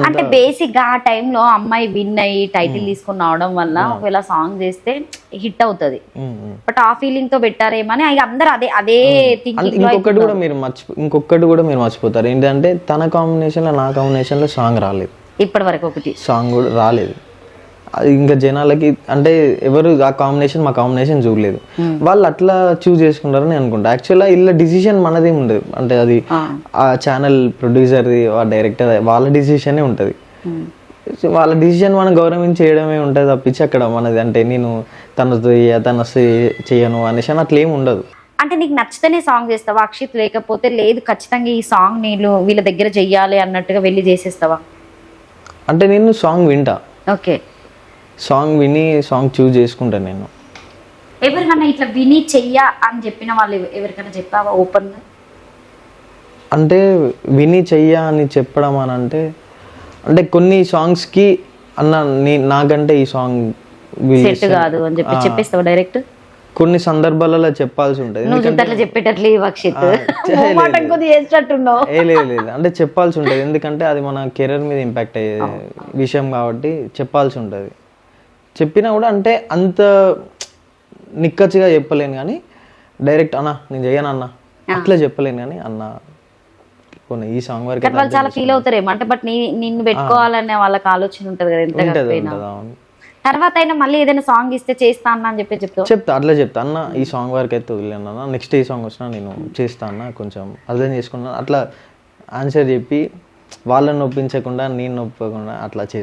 అంటే బేసిక్ గా ఆ టైంలో అమ్మాయి విన్ అయ్యి టైటిల్ తీసుకుని రావడం వల్ల ఒకవేళ సాంగ్ చేస్తే హిట్ అవుతుంది. బట్ ఆ ఫీలింగ్ తో పెట్టారేమని అందరు అదే అదే థింకింగ్. ఇంకొకటి కూడా మీరు మర్చిపోతారు ఏంటంటే తన కాంబినేషన్ లో నా కాంబినేషన్ లో సాంగ్ రాలేదు ఇప్పటి వరకు. ఒకటి సాంగ్ కూడా రాలేదు. అది ఇంకా జనాలకి అంటే ఎవరు ఆ కాంబినేషన్ మా కాంబినేషన్ చూడలేదు, వాళ్ళు అట్లా చూస్ చేసుకుంటారని అనుకుంటా. యాక్చువల్గా ఇలా డిసిషన్ మనదేం ఉండదు, అంటే అది ఆ ఛానల్ ప్రొడ్యూసర్ది ఆ డైరెక్టర్ వాళ్ళ డిసిషనే ఉంటుంది. వాళ్ళ డిసిషన్ మనం గౌరవించి చేయడమే ఉంటుంది తప్పించి అక్కడ మనది అంటే నేను తనతో చేయను అనేసి అట్లా ఏమి ఉండదు. అంటే నీకు నచ్చితేనే సాంగ్ చేస్తావా అక్షిత్, లేకపోతే లేదు ఖచ్చితంగా ఈ సాంగ్ నేను వీళ్ళ దగ్గర చెయ్యాలి అన్నట్టుగా వెళ్ళి చేసేస్తావా? అంటే నేను సాంగ్ వింటా, ఓకే, సాంగ్ విని సాంగ్ చూస్ చేసుకుంటాను నేను. ఎవరికన్నా ఇట్లా విని చెయ్యా అని చెప్పిన వాళ్ళు ఎవరికైనా చెప్పావా ఓపెన్ గా? అంటే విని చెయ్యా అని చెప్పడం అని అంటే కొన్ని సాంగ్స్ కి అన్న నాకంటే ఈ సాంగ్ సెట్ కాదు అని చెప్పేస్తావా డైరెక్ట్? కొన్ని సందర్భాలలో చెప్పాల్సి ఉంటుంది. లేదు అంటే చెప్పాల్సి ఉంటుంది, ఎందుకంటే అది మన కెరీర్ మీద ఇంపాక్ట్ అయ్యే విషయం కాబట్టి చెప్పాల్సి ఉంటుంది. చెప్పినా కూడా అంటే అంత నిక్కచ్చిగా చెప్పలేను కానీ డైరెక్ట్ అన్న నేను చెయ్యను అన్న అట్లా చెప్పలేను కానీ అన్న కొన్ని ఈ సాంగ్ వరకు వాళ్ళు చాలా ఫీల్ అవుతారేమో. అంటే బట్ నిన్ను పెట్టుకోవాలనే వాళ్ళకి ఆలోచన ఉంటుంది కదా. తర్వాత అయినా మళ్ళీ ఏదైనా సాంగ్ ఇస్తే చేస్తా అన్న అని చెప్తా అట్లా చెప్తా అన్న ఈ సాంగ్ వరకు అయితే వదిలేను అన్న, నెక్స్ట్ ఈ సాంగ్ వచ్చినా నేను చేస్తా అన్న, కొంచెం అర్థం చేసుకున్నా అట్లా ఆన్సర్ చెప్పి వాళ్ళని నొప్పించకుండా నేను నొప్పకుండా అట్లా చేసుకుంటాను.